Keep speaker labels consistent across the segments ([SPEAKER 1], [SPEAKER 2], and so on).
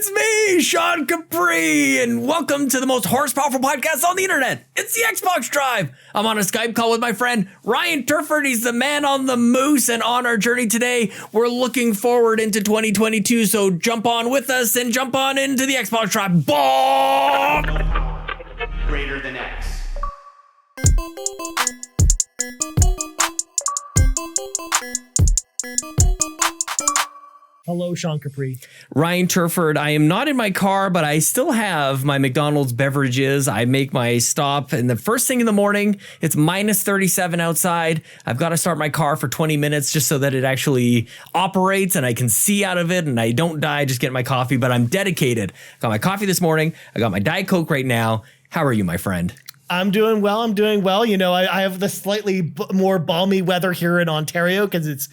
[SPEAKER 1] It's me, Sean Capri, and welcome to the most horse-powerful podcast on the internet. It's the Xbox Drive. I'm on a Skype call with my friend Ryan Turford. He's the man on the moose, and on our journey today, we're looking forward into 2022, so jump on with us and jump on into the Xbox Drive. Boom!
[SPEAKER 2] Greater than X.
[SPEAKER 3] Hello, Sean Capri.
[SPEAKER 1] Ryan Turford. I am not in my car, but I still have my McDonald's beverages. I make my stop, and the first thing in the morning, it's minus 37 outside. I've got to start my car for 20 minutes just so that it actually operates and I can see out of it and I don't die just getting my coffee, but I'm dedicated. Got my coffee this morning. I got my Diet Coke right now. How are you, my friend?
[SPEAKER 3] I'm doing well. You know, I have the slightly more balmy weather here in Ontario because it's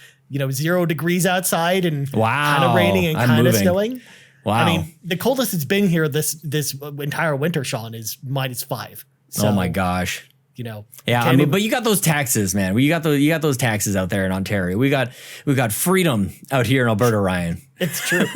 [SPEAKER 3] 0 degrees outside and kind of raining and kind of snowing.
[SPEAKER 1] Wow.
[SPEAKER 3] I mean, the coldest it's been here this entire winter, Sean, is -5. So,
[SPEAKER 1] oh my gosh.
[SPEAKER 3] Yeah,
[SPEAKER 1] I mean, but you got those taxes, man. You got those taxes out there in Ontario. We got freedom out here in Alberta, Ryan.
[SPEAKER 3] It's true.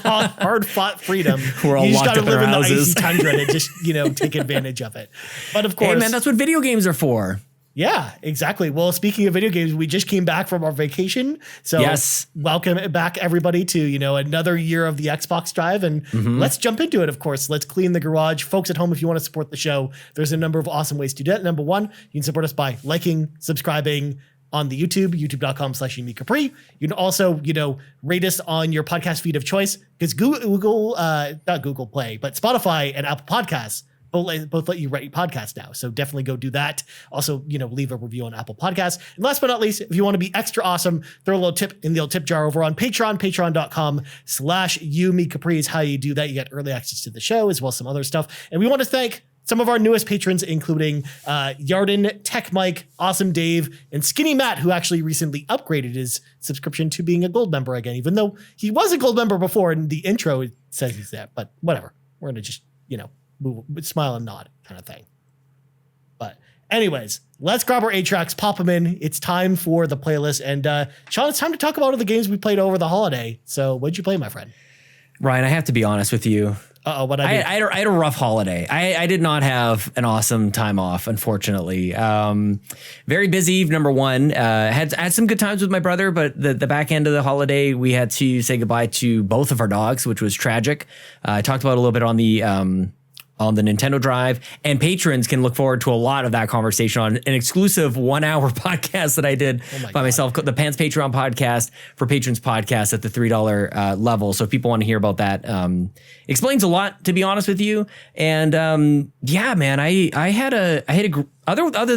[SPEAKER 3] Hard fought freedom.
[SPEAKER 1] We're all
[SPEAKER 3] you just
[SPEAKER 1] locked
[SPEAKER 3] got to
[SPEAKER 1] up in
[SPEAKER 3] live
[SPEAKER 1] our
[SPEAKER 3] in the
[SPEAKER 1] houses.
[SPEAKER 3] icy tundra and just take advantage of it. But of course,
[SPEAKER 1] hey man, that's what video games are for.
[SPEAKER 3] Yeah, exactly. Well, speaking of video games, we just came back from our vacation. So
[SPEAKER 1] yes.
[SPEAKER 3] Welcome back, everybody, to, another year of the Xbox Drive. And let's jump into it, of course. Let's clean the garage. Folks at home, if you want to support the show, there's a number of awesome ways to do that. Number one, you can support us by liking, subscribing on the youtube.com/UniCapri. You can also, rate us on your podcast feed of choice because not Google Play, but Spotify and Apple Podcasts both let you write your podcast now. So definitely go do that. Also, leave a review on Apple Podcasts. And last but not least, if you want to be extra awesome, throw a little tip in the old tip jar over on Patreon. Patreon.com/YouMeCapri is how you do that. You get early access to the show as well as some other stuff. And we want to thank some of our newest patrons, including Yarden, TechMike, AwesomeDave, and SkinnyMatt, who actually recently upgraded his subscription to being a gold member again, even though he was a gold member before. In the intro, it says he's that, but whatever. We're going to just, smile and nod kind of thing. But anyways, let's grab our 8 tracks, pop them in. It's time for the playlist. And Sean, it's time to talk about all the games we played over the holiday. So what'd you play, my friend?
[SPEAKER 1] Ryan, I have to be honest with you.
[SPEAKER 3] What I
[SPEAKER 1] had a rough holiday. I did not have an awesome time off, unfortunately. Very busy, number one. Had some good times with my brother, but the back end of the holiday, we had to say goodbye to both of our dogs, which was tragic. I talked about it a little bit on the Nintendo Drive, and patrons can look forward to a lot of that conversation on an exclusive 1-hour podcast that I did by myself, the Pants Patreon podcast for patrons podcast at the $3 level. So if people want to hear about that, explains a lot, to be honest with you. And yeah, man, other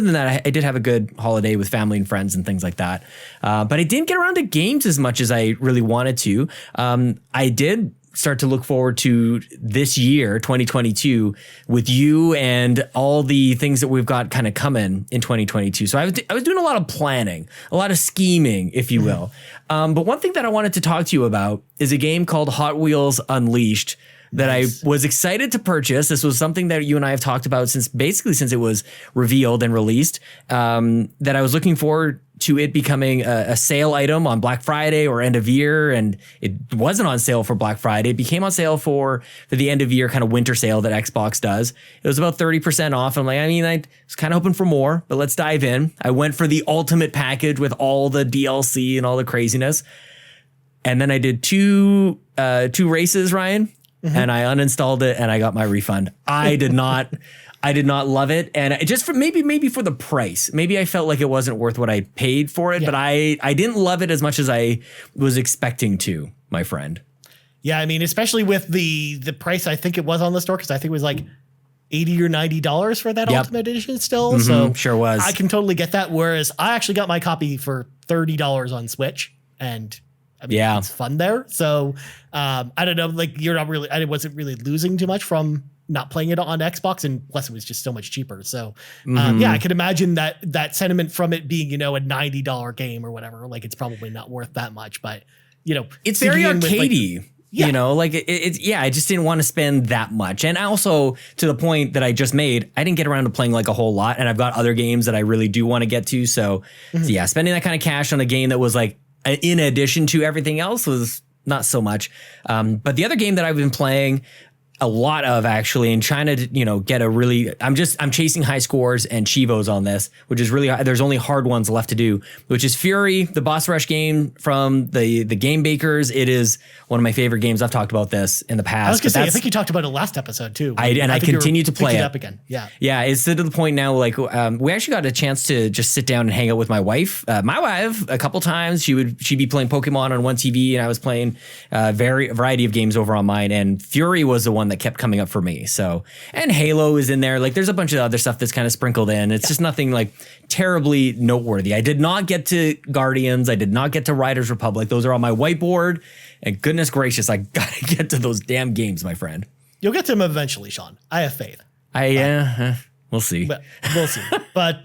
[SPEAKER 1] than that, I did have a good holiday with family and friends and things like that. But I didn't get around to games as much as I really wanted to. I did start to look forward to this year, 2022, with you and all the things that we've got kind of coming in 2022. So I was doing a lot of planning, a lot of scheming, if you will. But one thing that I wanted to talk to you about is a game called Hot Wheels Unleashed that I was excited to purchase. This was something that you and I have talked about since it was revealed and released, that I was looking forward to it becoming a sale item on Black Friday or end of year. And it wasn't on sale for Black Friday. It became on sale for the end of year kind of winter sale that Xbox does. It was about 30% off. I'm like, I was kind of hoping for more, but let's dive in. I went for the ultimate package with all the DLC and all the craziness. And then I did two races, Ryan. And I uninstalled it and I got my refund. I did not love it. And it just maybe for the price, maybe I felt like it wasn't worth what I paid for it, but I didn't love it as much as I was expecting to, my friend.
[SPEAKER 3] Yeah. I mean, especially with the price, I think it was on the store, cause I think it was like $80 or $90 for that Ultimate Edition still. So
[SPEAKER 1] sure was.
[SPEAKER 3] I can totally get that. Whereas I actually got my copy for $30 on Switch, and I mean, it's fun there. So I don't know, like I wasn't really losing too much from not playing it on Xbox, and plus it was just so much cheaper. So I could imagine that sentiment from it being, a $90 game or whatever, like it's probably not worth that much, but
[SPEAKER 1] it's very arcadey. I just didn't want to spend that much. And also, to the point that I just made, I didn't get around to playing like a whole lot, and I've got other games that I really do want to get to. So yeah, spending that kind of cash on a game that was like in addition to everything else was not so much. But the other game that I've been playing a lot of actually and trying to, get I'm chasing high scores and Chivos on this, which is really, there's only hard ones left to do, which is Furi, the boss rush game from the game bakers. It is one of my favorite games. I've talked about this in the past.
[SPEAKER 3] I was going to say, I think you talked about it last episode too.
[SPEAKER 1] I continue to play it
[SPEAKER 3] up again. Yeah.
[SPEAKER 1] Yeah. It's to the point now, like, we actually got a chance to just sit down and hang out with my wife. My wife, a couple times, she'd be playing Pokemon on one TV and I was playing a variety of games over on mine. And Furi was the one that kept coming up for me. So, and Halo is in there. Like, there's a bunch of other stuff that's kind of sprinkled in. It's just nothing like terribly noteworthy. I did not get to Guardians. I did not get to Riders Republic. Those are on my whiteboard. And goodness gracious, I gotta get to those damn games, my friend.
[SPEAKER 3] You'll get to them eventually, Sean. I have faith.
[SPEAKER 1] We'll see.
[SPEAKER 3] But we'll see. But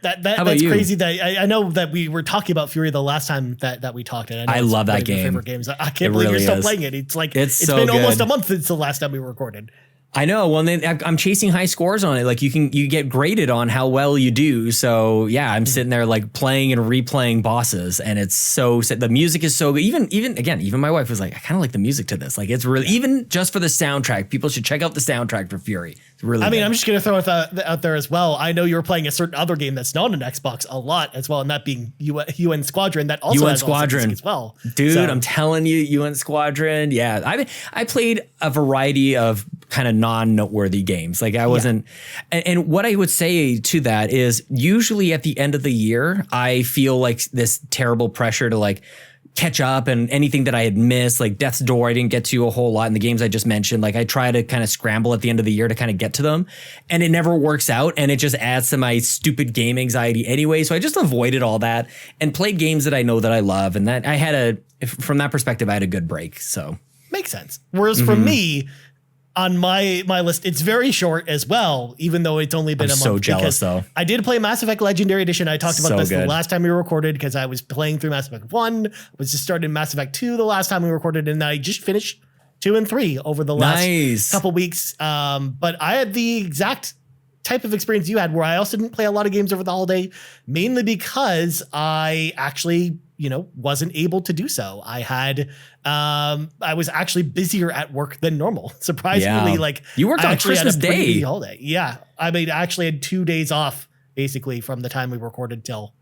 [SPEAKER 3] that's
[SPEAKER 1] you?
[SPEAKER 3] Crazy that I know that we were talking about Furi the last time that we talked. And
[SPEAKER 1] I love that game.
[SPEAKER 3] Favorite games. I can't believe you're still playing it. It's like it's
[SPEAKER 1] so
[SPEAKER 3] been
[SPEAKER 1] good.
[SPEAKER 3] almost a month since the last time we recorded.
[SPEAKER 1] I know. Well, I'm chasing high scores on it. Like you get graded on how well you do. So yeah, I'm sitting there like playing and replaying bosses, and it's so the music is so good. Even my wife was like, I kind of like the music to this. Like it's really even just for the soundtrack. People should check out the soundtrack for Furi. It's really.
[SPEAKER 3] I mean,
[SPEAKER 1] good.
[SPEAKER 3] I'm just gonna throw it out there as well. I know you were playing a certain other game that's not on Xbox a lot as well, and that being UN Squadron. That also has Squadron as well.
[SPEAKER 1] Dude, so. I'm telling you, UN Squadron. Yeah, I played a variety of kind of non-noteworthy games. Like I wasn't, and what I would say to that is usually at the end of the year, I feel like this terrible pressure to like catch up and anything that I had missed, like Death's Door, I didn't get to a whole lot in the games I just mentioned. Like I try to kind of scramble at the end of the year to kind of get to them, and it never works out, and it just adds to my stupid game anxiety anyway. So I just avoided all that and played games that I know that I love, and that I had from that perspective, I had a good break. So
[SPEAKER 3] makes sense. Whereas for me, on my list, it's very short as well, even though it's only been a month.
[SPEAKER 1] So jealous though.
[SPEAKER 3] I did play Mass Effect Legendary Edition. I talked about this
[SPEAKER 1] good.
[SPEAKER 3] the last time we recorded because I was playing through Mass Effect 1, was just starting Mass Effect 2 the last time we recorded, and I just finished 2 and 3 over the last couple weeks. But I had the exact type of experience you had where I also didn't play a lot of games over the holiday, mainly because I actually wasn't able to do so. I had, I was actually busier at work than normal. Surprisingly, like
[SPEAKER 1] you worked on Christmas Day.
[SPEAKER 3] Holiday. Yeah. I mean, I actually had 2 days off basically from the time we recorded till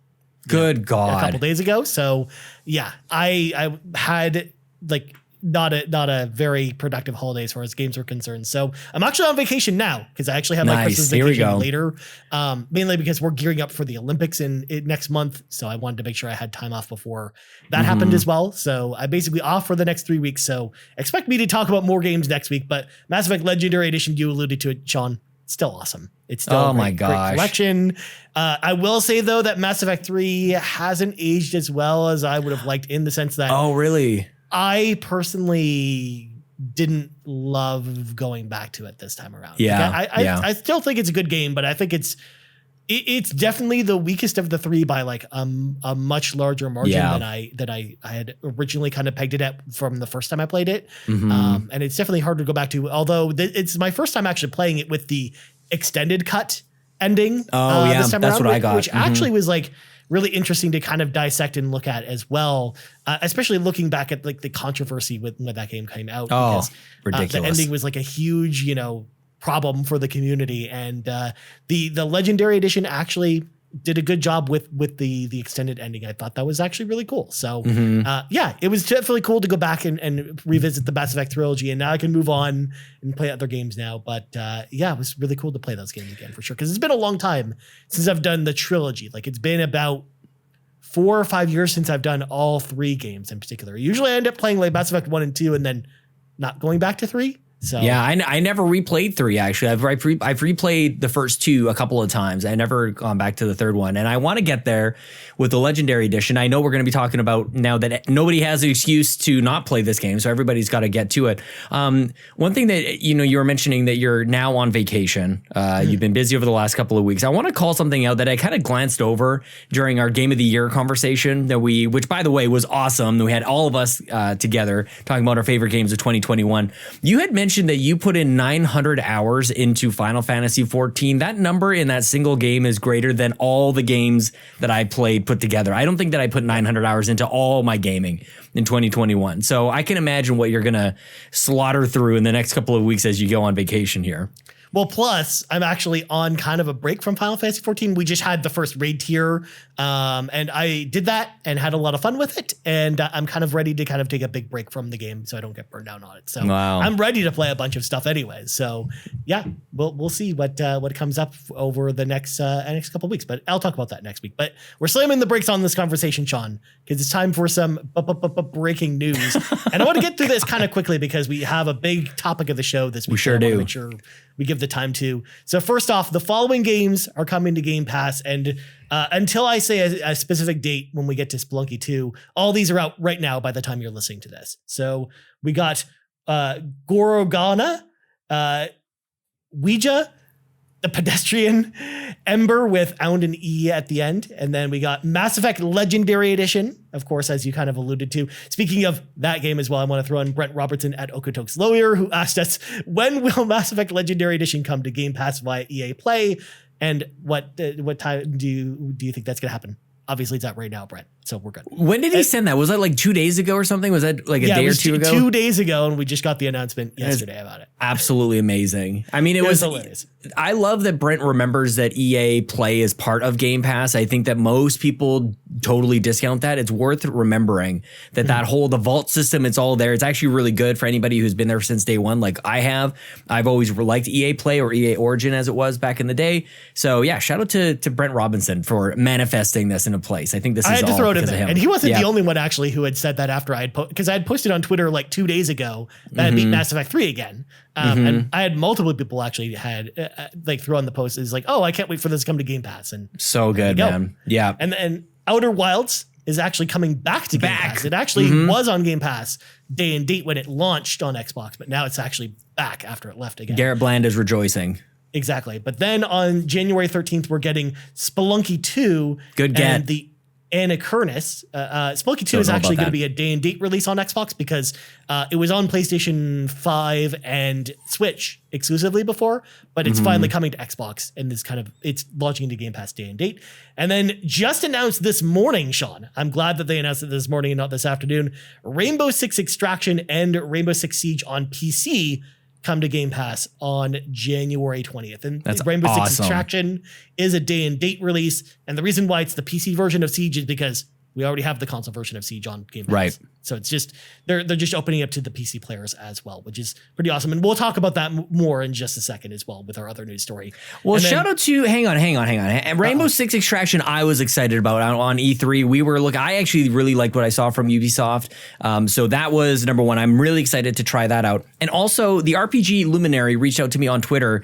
[SPEAKER 1] God,
[SPEAKER 3] a couple days ago. So yeah, I had like not a very productive holiday as far as games are concerned. So I'm actually on vacation now because I actually have my Christmas vacation later, mainly because we're gearing up for the Olympics in next month. So I wanted to make sure I had time off before that happened as well. So I'm basically off for the next 3 weeks. So expect me to talk about more games next week, but Mass Effect Legendary Edition, you alluded to it, Sean, still awesome. It's still great collection. I will say though that Mass Effect 3 hasn't aged as well as I would have liked, in the sense that
[SPEAKER 1] really?
[SPEAKER 3] I personally didn't love going back to it this time around.
[SPEAKER 1] Yeah,
[SPEAKER 3] like I still think it's a good game, but I think it's definitely the weakest of the 3 by like a much larger margin than I had originally kind of pegged it at from the first time I played it. And it's definitely hard to go back to. Although it's my first time actually playing it with the extended cut ending. This time
[SPEAKER 1] that's
[SPEAKER 3] around,
[SPEAKER 1] what I got.
[SPEAKER 3] Which actually was like really interesting to kind of dissect and look at as well, especially looking back at like the controversy when that game came out. Because
[SPEAKER 1] ridiculous.
[SPEAKER 3] The ending was like a huge, problem for the community, and the Legendary Edition actually did a good job with the extended ending. I thought that was actually really cool. So it was definitely cool to go back and revisit the Mass Effect trilogy, and now I can move on and play other games now. But it was really cool to play those games again for sure, because it's been a long time since I've done the trilogy. Like it's been about 4 or 5 years since I've done all 3 games in particular. Usually I end up playing like Mass Effect 1 and 2 and then not going back to 3. So
[SPEAKER 1] yeah, I never replayed 3 actually. I've replayed the first 2 a couple of times. I never gone back to the third one, and I want to get there with the Legendary Edition. I know we're going to be talking about now that nobody has an excuse to not play this game, so everybody's got to get to it. One thing that you were mentioning that you're now on vacation. You've been busy over the last couple of weeks. I want to call something out that I kind of glanced over during our Game of the Year conversation which by the way was awesome. We had all of us together talking about our favorite games of 2021. You had mentioned mentioned that you put in 900 hours into Final Fantasy 14. That number in that single game is greater than all the games that I played put together. I don't think that I put 900 hours into all my gaming in 2021. So I can imagine what you're going to slaughter through in the next couple of weeks as you go on vacation here.
[SPEAKER 3] Well, plus I'm actually on kind of a break from Final Fantasy 14. We just had the first raid tier, and I did that and had a lot of fun with it. And I'm kind of ready to kind of take a big break from the game so I don't get burned down on it. So I'm ready to play a bunch of stuff anyways. So yeah, we'll see what comes up over the next couple of weeks. But I'll talk about that next week. But we're slamming the brakes on this conversation, Sean, because it's time for some breaking news. And I want to get through this kind of quickly because we have a big topic of the show this week.
[SPEAKER 1] We sure do.
[SPEAKER 3] Make sure we give the time to. So first off, the following games are coming to Game Pass, and until I say a specific date when we get to Spelunky 2, all these are out right now by the time you're listening to this. So we got Gorogoa, Ouija, the Pedestrian, Embr with Ound and E at the end. And then we got Mass Effect Legendary Edition, of course, as you kind of alluded to. Speaking of that game as well, I want to throw in Brent Robinson at Okotok's Lawyer, who asked us, when will Mass Effect Legendary Edition come to Game Pass via EA Play? And what time do you think that's going to happen? Obviously, it's out right now, Brent. So we're good.
[SPEAKER 1] When did he send that? Was that like 2 days ago or something? Was that like a day or two ago?
[SPEAKER 3] 2 days ago, and we just got the announcement yesterday about it.
[SPEAKER 1] Absolutely amazing. I mean, it was hilarious. I love that Brent remembers that EA Play is part of Game Pass. I think that most people totally discount that. It's worth remembering that that whole, the vault system, it's all there. It's actually really good for anybody who's been there since day one, like I have. I've always liked EA Play, or EA Origin as it was back in the day. So yeah, shout out to Brent Robinson for manifesting this into place. I think this is all because of him.
[SPEAKER 3] And he wasn't the only one actually who had said that after I had because I had posted on Twitter like 2 days ago that I beat Mass Effect 3 again. And I had multiple people actually had like throw on the post is like, oh, I can't wait for this to come to Game Pass. And
[SPEAKER 1] so good, man. Yeah.
[SPEAKER 3] And then Outer Wilds is actually coming back to Game Pass. It actually was on Game Pass day and date when it launched on Xbox, but now it's actually back after it left again.
[SPEAKER 1] Garrett Bland is rejoicing.
[SPEAKER 3] Exactly. But then on January 13th, we're getting Spelunky 2.
[SPEAKER 1] Good get.
[SPEAKER 3] And the Anachronus. Spelunky 2 is actually going to be a day and date release on Xbox because it was on PlayStation 5 and Switch exclusively before, but it's finally coming to Xbox and it's launching into Game Pass day and date. And then just announced this morning, Sean, I'm glad that they announced it this morning and not this afternoon, Rainbow Six Extraction and Rainbow Six Siege on PC come to Game Pass on January 20th. And
[SPEAKER 1] that's
[SPEAKER 3] Rainbow
[SPEAKER 1] awesome.
[SPEAKER 3] Six Extraction is a day and date release. And the reason why it's the PC version of Siege is because we already have the console version of Siege on Game Pass.
[SPEAKER 1] Right.
[SPEAKER 3] So it's just, they're just opening up to the PC players as well, which is pretty awesome. And we'll talk about that more in just a second as well with our other news story.
[SPEAKER 1] Well, shout out to, hang on. Rainbow Six Extraction, I was excited about on E3. I actually really liked what I saw from Ubisoft. So that was number one. I'm really excited to try that out. And also the RPG Luminary reached out to me on Twitter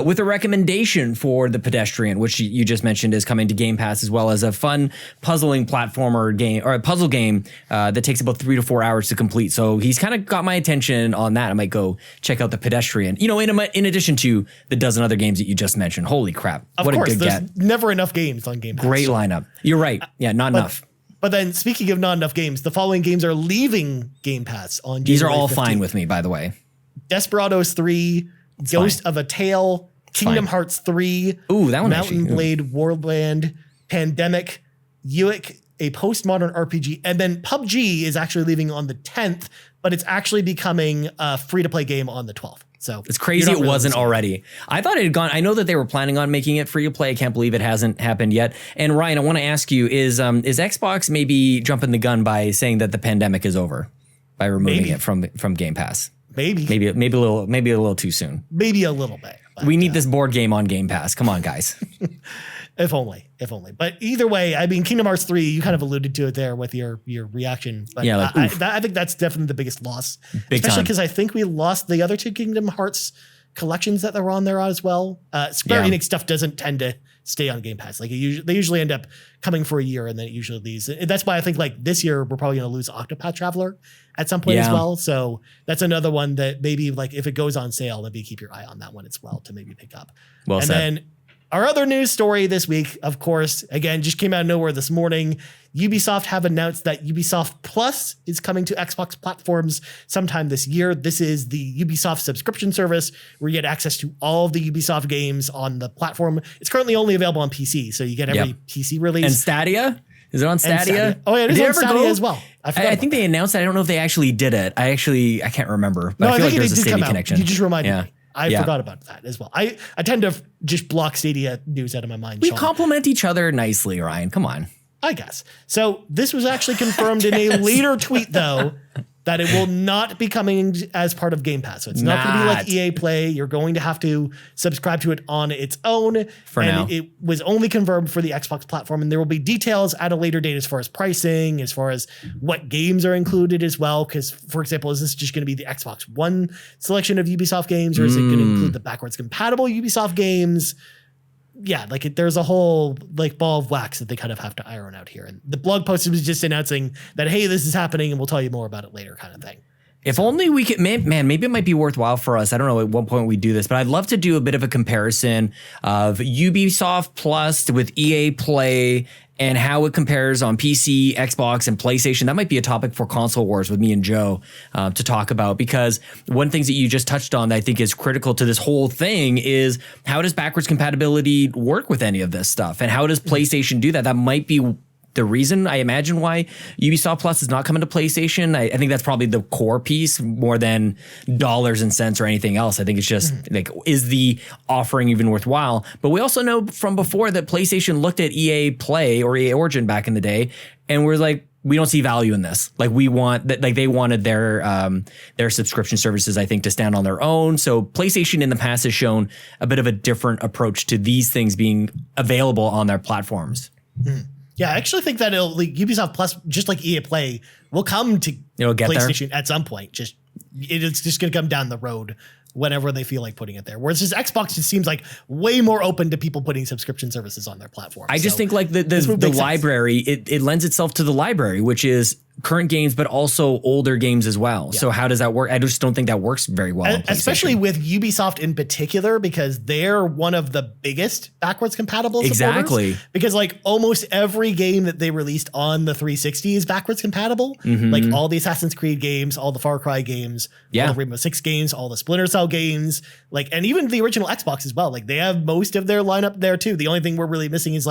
[SPEAKER 1] with a recommendation for the Pedestrian, which you just mentioned is coming to Game Pass, as well as a fun puzzling platformer game or a puzzle game that takes about 3 to 4 hours to complete. So he's kind of got my attention on that. I might go check out the Pedestrian, in addition to the dozen other games that you just mentioned. Holy crap.
[SPEAKER 3] What a good get. There's never enough games on Game Pass.
[SPEAKER 1] Great lineup. You're right. Yeah, not enough.
[SPEAKER 3] But then speaking of not enough games, the following games are leaving Game Pass on January
[SPEAKER 1] These are all
[SPEAKER 3] 15th.
[SPEAKER 1] fine with me, by the way.
[SPEAKER 3] Desperados 3, Ghost of a Tale, Kingdom Hearts 3,
[SPEAKER 1] Ooh, that one
[SPEAKER 3] Mountain Blade Warband, Pandemic, Uick, a postmodern RPG, and then PUBG is actually leaving on the 10th, but it's actually becoming a free-to-play game on the 12th. So
[SPEAKER 1] it's crazy it wasn't already. I thought it had gone. I know that they were planning on making it free to play. I can't believe it hasn't happened yet. And Ryan, I want to ask you, is Xbox maybe jumping the gun by saying that the pandemic is over by removing it from Game Pass? Maybe a little too soon. Maybe a little bit. We need this board game on Game Pass. Come on, guys. If only. But either way, I mean, Kingdom Hearts 3, you kind of alluded to it there with your reaction. But yeah, I think that's definitely the biggest loss. Especially because I think we lost the other two Kingdom Hearts collections that were on there as well. Square Enix stuff doesn't tend to stay on Game Pass. Like they usually end up coming for a year and then it usually leaves. That's why I think like this year we're probably going to lose Octopath Traveler at some point as well. So that's another one that maybe like if it goes on sale, maybe keep your eye on that one as well to maybe pick up. Well said. Then
[SPEAKER 3] Our other news story this week, of course, again, just came out of nowhere this morning. Ubisoft have announced that Ubisoft Plus is coming to Xbox platforms sometime this year. This is the Ubisoft subscription service where you get access to all of the Ubisoft games on the platform. It's currently only available on PC, so you get every PC release.
[SPEAKER 1] And Stadia? Is it on Stadia?
[SPEAKER 3] Oh, yeah, it is on Stadia as well.
[SPEAKER 1] I think they announced it. I don't know if they actually did it. I can't remember. But I feel like there's a Stadia connection.
[SPEAKER 3] You just reminded me. I forgot about that as well. I tend to just block Stadia news out of my mind.
[SPEAKER 1] We complement each other nicely, Ryan. Come on.
[SPEAKER 3] I guess. So this was actually confirmed in a later tweet, though, that it will not be coming as part of Game Pass. So it's not going to be like EA Play. You're going to have to subscribe to it on its own. For now. It was only confirmed for the Xbox platform, and there will be details at a later date as far as pricing, as far as what games are included as well. Because, for example, is this just going to be the Xbox One selection of Ubisoft games, or is it going to include the backwards compatible Ubisoft games? Yeah, there's a whole ball of wax that they kind of have to iron out here. And the blog post was just announcing that, hey, this is happening and we'll tell you more about it later kind of thing.
[SPEAKER 1] If only we could, man, maybe it might be worthwhile for us. I don't know at what point we do this, but I'd love to do a bit of a comparison of Ubisoft Plus with EA Play and how it compares on PC, Xbox, and PlayStation. That might be a topic for Console Wars with me and Joe to talk about, because one thing that you just touched on that I think is critical to this whole thing is how does backwards compatibility work with any of this stuff? And how does PlayStation do that? That might be the reason, I imagine, why Ubisoft Plus is not coming to PlayStation. I think that's probably the core piece more than dollars and cents or anything else. I think it's just is the offering even worthwhile? But we also know from before that PlayStation looked at EA Play or EA Origin back in the day and we're like, we don't see value in this. We want that. They wanted their subscription services, I think, to stand on their own. So PlayStation in the past has shown a bit of a different approach to these things being available on their platforms.
[SPEAKER 3] Yeah, I actually think that Ubisoft Plus, just like EA Play, will come to PlayStation at some point. It's just going to come down the road whenever they feel like putting it there. Whereas just Xbox just seems like way more open to people putting subscription services on their platform. I
[SPEAKER 1] just think the library, it lends itself to the library, which is current games, but also older games as well. Yeah. So how does that work? I just don't think that works very well.
[SPEAKER 3] Especially with Ubisoft in particular, because they're one of the biggest backwards compatible supporters.
[SPEAKER 1] Exactly.
[SPEAKER 3] Because almost every game that they released on the 360 is backwards compatible. Mm-hmm. All the Assassin's Creed games, all the Far Cry games, all the Rainbow Six games, all the Splinter Cell games, and even the original Xbox as well. They have most of their lineup there too. The only thing we're really missing is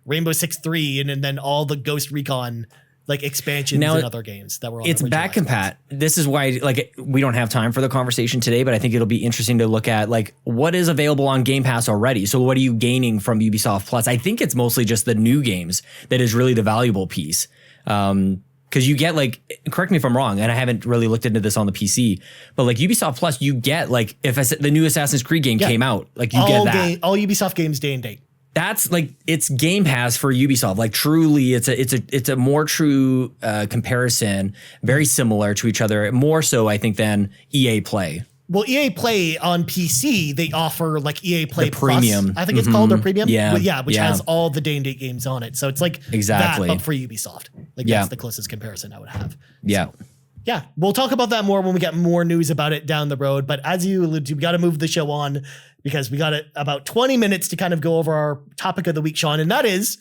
[SPEAKER 3] Rainbow Six 3 and then all the Ghost Recon expansions and other games that were on. It's back compat.
[SPEAKER 1] This is why we don't have time for the conversation today, but I think it'll be interesting to look at what is available on Game Pass already. So what are you gaining from Ubisoft Plus? I think it's mostly just the new games that is really the valuable piece. Because you get correct me if I'm wrong, and I haven't really looked into this on the PC, but Ubisoft Plus, you get if the new Assassin's Creed game came out, you get that.
[SPEAKER 3] All Ubisoft games day and date.
[SPEAKER 1] That's it's Game Pass for Ubisoft. Truly, it's a more true comparison, very similar to each other, more so I think than EA Play.
[SPEAKER 3] Well, EA Play on PC, they offer EA Play
[SPEAKER 1] the Premium.
[SPEAKER 3] Plus, I think it's called, or Premium. Which has all the day and date games on it. So it's
[SPEAKER 1] exactly
[SPEAKER 3] that, but for Ubisoft. That's the closest comparison I would have.
[SPEAKER 1] Yeah.
[SPEAKER 3] So, yeah, we'll talk about that more when we get more news about it down the road. But as you alluded to, we got to move the show on because we got about 20 minutes to kind of go over our topic of the week, Sean, and that is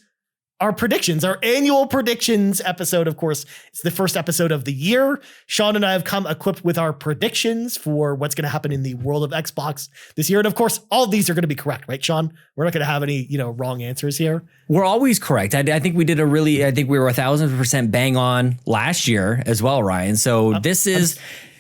[SPEAKER 3] our predictions, our annual predictions episode. Of course, it's the first episode of the year. Sean and I have come equipped with our predictions for what's going to happen in the world of Xbox this year. And of course, all of these are going to be correct, right, Sean? We're not going to have any, wrong answers here.
[SPEAKER 1] We're always correct. I think we did I think we were 1,000% bang on last year as well, Ryan. So this is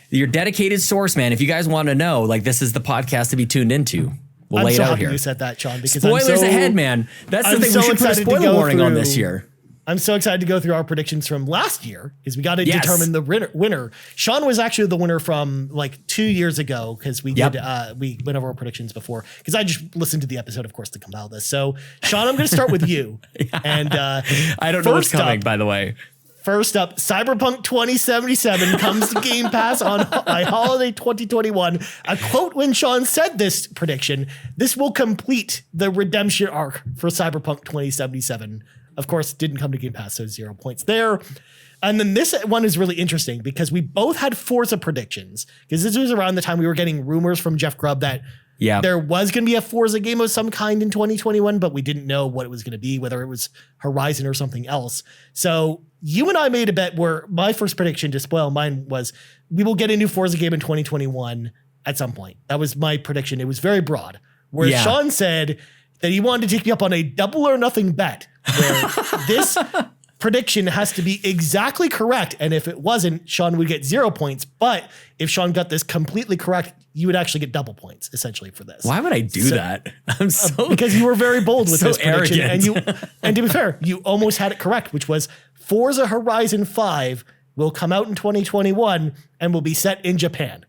[SPEAKER 1] your dedicated source, man. If you guys want to know, this is the podcast to be tuned into. We'll lay it out here.
[SPEAKER 3] You said that, Sean, because
[SPEAKER 1] spoilers ahead, man. That's the thing. We should put a spoiler warning on this year.
[SPEAKER 3] I'm so excited to go through our predictions from last year because we got to determine the winner. Sean was actually the winner from 2 years ago because we did we went over our predictions before because I just listened to the episode, of course, to compile this. So, Sean, I'm going to start with you. And
[SPEAKER 1] I don't know what's coming, by the way.
[SPEAKER 3] First up, Cyberpunk 2077 comes to Game Pass on holiday 2021. A quote when Sean said this prediction, this will complete the redemption arc for Cyberpunk 2077. Of course, didn't come to Game Pass, so 0 points there. And then this one is really interesting because we both had Forza predictions because this was around the time we were getting rumors from Jeff Grubb that
[SPEAKER 1] Yeah.
[SPEAKER 3] There was going to be a Forza game of some kind in 2021, but we didn't know what it was going to be, whether it was Horizon or something else. So you and I made a bet where my first prediction, to spoil mine, was we will get a new Forza game in 2021 at some point. That was my prediction. It was very broad. Whereas Sean said that he wanted to take me up on a double or nothing bet where this prediction has to be exactly correct. And if it wasn't, Sean would get 0 points. But if Sean got this completely correct, you would actually get double points essentially for this.
[SPEAKER 1] Why would I do that? I'm so
[SPEAKER 3] because you were very bold with
[SPEAKER 1] so
[SPEAKER 3] this prediction.
[SPEAKER 1] arrogant.
[SPEAKER 3] And to be fair, you almost had it correct, which was Forza Horizon 5 will come out in 2021 and will be set in Japan.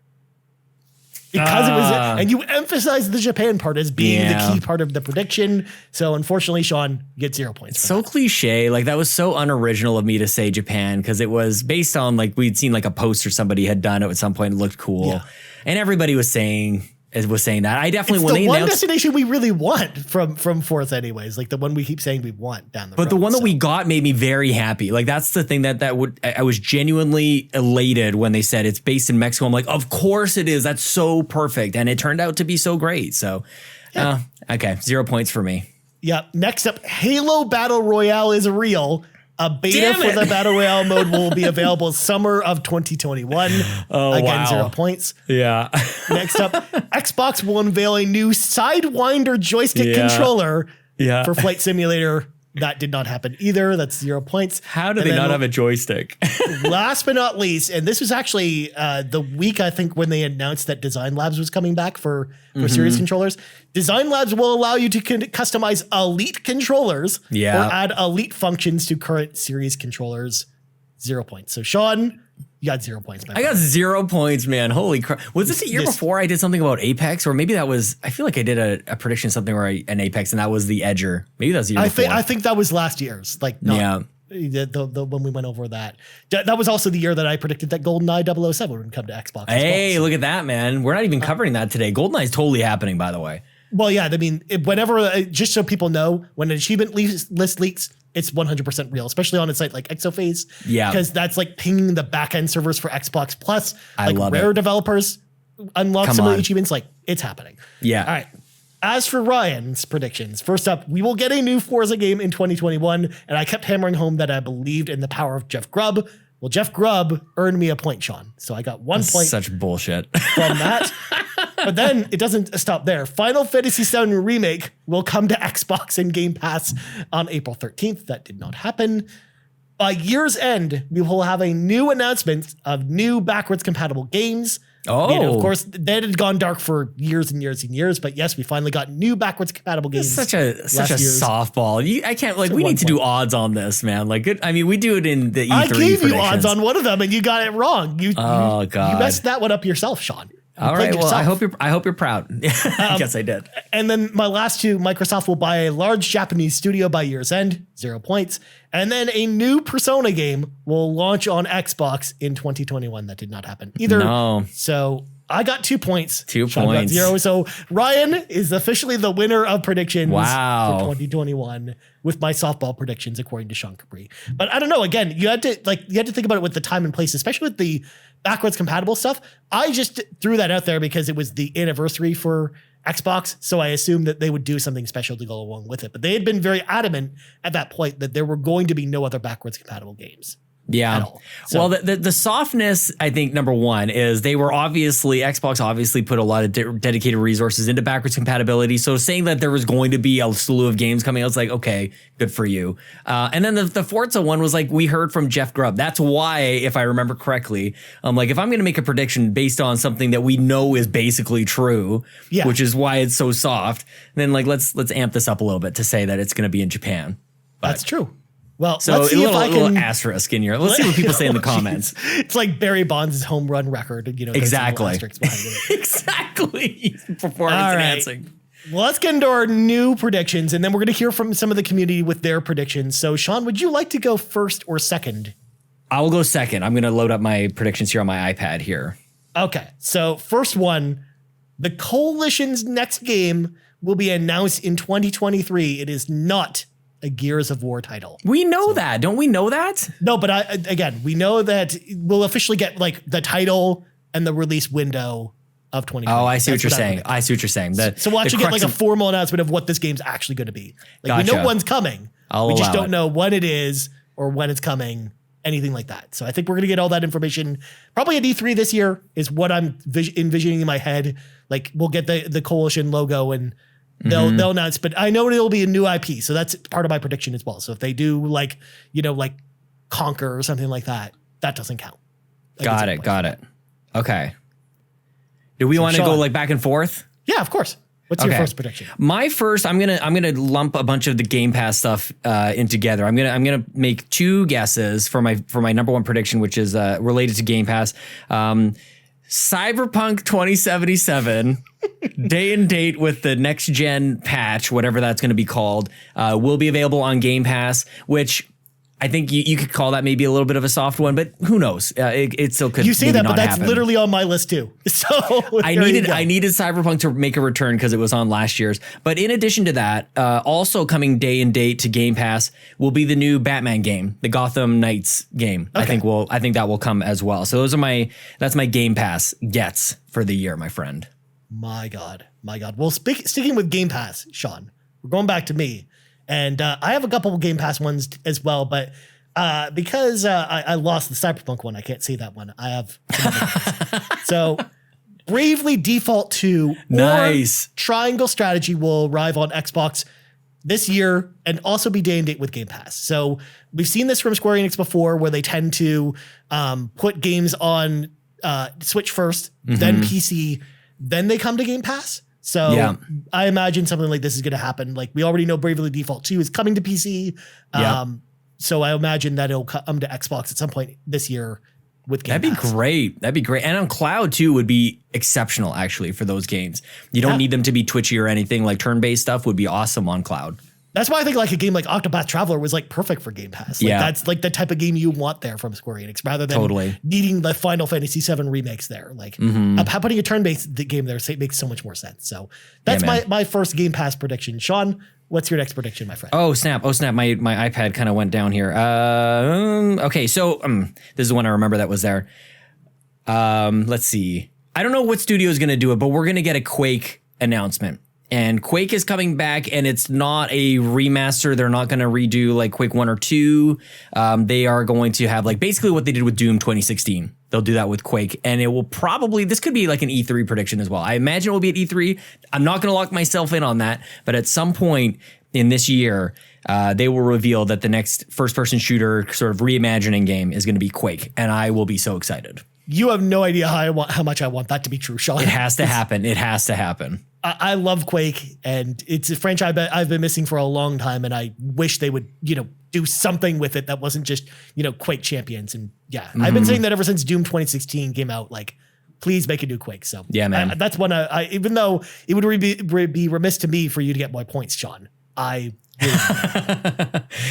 [SPEAKER 3] Because it was, and you emphasized the Japan part as being the key part of the prediction. So unfortunately, Sean, you get 0 points.
[SPEAKER 1] So cliche. Like, that was so unoriginal of me to say Japan, because it was based on, like, we'd seen like a poster somebody had done it at some point. It looked cool.
[SPEAKER 3] Yeah.
[SPEAKER 1] And everybody was saying that. I definitely,
[SPEAKER 3] it's
[SPEAKER 1] when
[SPEAKER 3] the
[SPEAKER 1] they
[SPEAKER 3] one
[SPEAKER 1] announced,
[SPEAKER 3] destination we really want from Forza anyways, like the one we keep saying we want down the road.
[SPEAKER 1] but the one that we got made me very happy. Like, that's the thing I was genuinely elated when they said it's based in Mexico. I'm like, of course it is. That's so perfect. And it turned out to be so great. So, okay. 0 points for me.
[SPEAKER 3] Yeah. Next up, Halo Battle Royale is real. A beta for the Battle Royale mode will be available summer of 2021. Again, 0 points.
[SPEAKER 1] Yeah.
[SPEAKER 3] Next up, Xbox will unveil a new Sidewinder joystick controller for Flight Simulator. That did not happen either. That's 0 points.
[SPEAKER 1] How do they not have a joystick?
[SPEAKER 3] Last but not least, and this was actually the week, I think, when they announced that Design Labs was coming back for Series controllers. Design Labs will allow you to customize Elite controllers or add Elite functions to current Series controllers. 0 points. So, Sean, you got 0 points.
[SPEAKER 1] I got 0 points, man. Holy crap. Was this a year before I did something about Apex? Or maybe that was, I feel like I did a prediction, something where an Apex, and that was the Edger. Maybe that was the year before.
[SPEAKER 3] I think that was last year's. Like, the when we went over that. That was also the year that I predicted that GoldenEye 007 would come to Xbox.
[SPEAKER 1] Hey, look at that, man. We're not even covering that today. GoldenEye is totally happening, by the way.
[SPEAKER 3] Well, yeah, I mean, whenever, just so people know, when an achievement list leaks, it's 100% real, especially on a site like Exophase. Yeah. Because that's like pinging the backend servers for Xbox Plus. Like Rare developers unlock some of the achievements. Like, it's happening.
[SPEAKER 1] Yeah.
[SPEAKER 3] All right. As for Ryan's predictions, first up, we will get a new Forza game in 2021. And I kept hammering home that I believed in the power of Jeff Grubb. Well, Jeff Grubb earned me a point, Sean. So I got 1 point.
[SPEAKER 1] Such bullshit.
[SPEAKER 3] From that. But then it doesn't stop there. Final Fantasy VII Remake will come to Xbox and Game Pass on April 13th. That did not happen. By year's end, we will have a new announcement of new backwards compatible games.
[SPEAKER 1] Oh.
[SPEAKER 3] And of course, that had gone dark for years and years and years. But yes, we finally got new backwards compatible games.
[SPEAKER 1] Such a softball. I can't, like, we need to do odds on this, man. Like, I mean, we do it in the E3
[SPEAKER 3] I gave you odds on one of them and you got it wrong. You messed that one up yourself, Sean.
[SPEAKER 1] All right. Well, I hope you're proud. I guess I did.
[SPEAKER 3] And then my last two, Microsoft will buy a large Japanese studio by year's end, 0 points. And then a new Persona game will launch on Xbox in 2021. That did not happen either.
[SPEAKER 1] No.
[SPEAKER 3] So I got 2 points.
[SPEAKER 1] Sean
[SPEAKER 3] got
[SPEAKER 1] points.
[SPEAKER 3] 0. So Ryan is officially the winner of predictions
[SPEAKER 1] for
[SPEAKER 3] 2021 with my softball predictions, according to Sean Capri. But I don't know. Again, you had to think about it with the time and place, especially with the backwards compatible stuff. I just threw that out there because it was the anniversary for Xbox, so I assumed that they would do something special to go along with it. But they had been very adamant at that point that there were going to be no other backwards compatible games.
[SPEAKER 1] Yeah. So, well, the softness, I think, number one, is Xbox obviously put a lot of dedicated resources into backwards compatibility. So saying that there was going to be a slew of games coming out, it's like, okay, good for you. And then the Forza one was like, we heard from Jeff Grubb. That's why, if I remember correctly, I'm like, if I'm going to make a prediction based on something that we know is basically true, which is why it's so soft, then like, let's amp this up a little bit to say that it's going to be in Japan. But
[SPEAKER 3] that's true. Well,
[SPEAKER 1] so let's see if I can. A little asterisk in here. Let's see what people say in the comments.
[SPEAKER 3] It's like Barry Bonds' home run record.
[SPEAKER 1] Exactly. Exactly. Performance enhancing.
[SPEAKER 3] Well, let's get into our new predictions, and then we're going to hear from some of the community with their predictions. So, Sean, would you like to go first or second?
[SPEAKER 1] I will go second. I'm going to load up my predictions here on my iPad here.
[SPEAKER 3] Okay. So, first one, the Coalition's next game will be announced in 2023. It is not a Gears of War title.
[SPEAKER 1] We know that. Don't we know that?
[SPEAKER 3] No, but we know that we'll officially get like the title and the release window of 2020.
[SPEAKER 1] Oh, I see what you're
[SPEAKER 3] That's
[SPEAKER 1] saying. I see what you're saying.
[SPEAKER 3] So we'll actually get like a formal announcement of what this game's actually going to be. Like we know one's coming. We just don't know when it is or when it's coming, anything like that. So I think we're going to get all that information probably at E3 this year is what I'm envisioning in my head. Like we'll get the Coalition logo and they'll announce, but I know it'll be a new IP. So that's part of my prediction as well. So if they do like, like Conquer or something like that, that doesn't count.
[SPEAKER 1] Got it. Okay. Do we want to go like back and forth?
[SPEAKER 3] Yeah, of course. What's your first prediction?
[SPEAKER 1] My first, I'm gonna lump a bunch of the Game Pass stuff in together. I'm gonna make two guesses for my number one prediction, which is related to Game Pass. Cyberpunk 2077, day and date with the next gen patch, whatever that's going to be called, will be available on Game Pass, which I think you could call that maybe a little bit of a soft one, but who knows? It still could.
[SPEAKER 3] You say that, but that's
[SPEAKER 1] happen.
[SPEAKER 3] Literally on my list too. So
[SPEAKER 1] I needed Cyberpunk to make a return because it was on last year's. But in addition to that, also coming day and date to Game Pass will be the new Batman game, the Gotham Knights game. Okay. I think that will come as well. So that's my Game Pass gets for the year, my friend. My God.
[SPEAKER 3] Well, sticking with Game Pass, Sean, we're going back to me. And I have a couple of Game Pass ones as well, but because I lost the Cyberpunk one, I can't say that one. I have so Bravely Default 2
[SPEAKER 1] nice.
[SPEAKER 3] Or Triangle Strategy will arrive on Xbox this year and also be day and date with Game Pass. So we've seen this from Square Enix before where they tend to put games on Switch first, then PC, then they come to Game Pass. So I imagine something like this is going to happen. Like we already know Bravely Default 2 is coming to PC. So I imagine that it'll come to Xbox at some point this year with Game Pass.
[SPEAKER 1] That'd be great. And on cloud too would be exceptional actually for those games. You don't need them to be twitchy or anything. Like turn-based stuff would be awesome on cloud.
[SPEAKER 3] That's why I think like a game like Octopath Traveler was like perfect for Game Pass. Like that's like the type of game you want there from Square Enix rather than needing the Final Fantasy VII remakes there. Like putting a turn-based game there makes so much more sense. So that's my first Game Pass prediction. Sean, what's your next prediction, my friend?
[SPEAKER 1] Oh snap. My iPad kind of went down here. Okay. So this is one I remember that was there. Let's see. I don't know what studio is going to do it, but we're going to get a Quake announcement. And Quake is coming back, and it's not a remaster. They're not going to redo like Quake 1 or 2. They are going to have like basically what they did with Doom 2016. They'll do that with Quake, and it will probably, this could be like an E3 prediction as well. I imagine it will be at E3. I'm not going to lock myself in on that, but at some point in this year, they will reveal that the next first-person shooter sort of reimagining game is going to be Quake, and I will be so excited.
[SPEAKER 3] You have no idea how much I want that to be true, Sean.
[SPEAKER 1] It has to happen. It has to happen.
[SPEAKER 3] I love Quake, and it's a franchise I've been missing for a long time, and I wish they would, do something with it that wasn't just, Quake Champions. And I've been saying that ever since Doom 2016 came out, like, please make a new Quake. So
[SPEAKER 1] yeah, man.
[SPEAKER 3] That's one even though it would be remiss to me for you to get more points, Sean.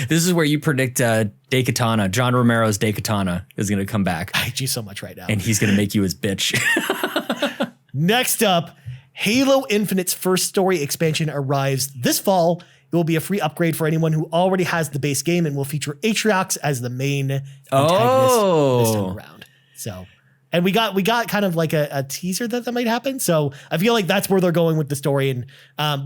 [SPEAKER 1] This is where you predict Daikatana. John Romero's Daikatana is going to come back.
[SPEAKER 3] I hate you so much right now.
[SPEAKER 1] And he's going to make you his bitch.
[SPEAKER 3] Next up, Halo Infinite's first story expansion arrives this fall. It will be a free upgrade for anyone who already has the base game and will feature Atriox as the main antagonist this time around. So, and we got kind of like a teaser that might happen. So I feel like that's where they're going with the story. And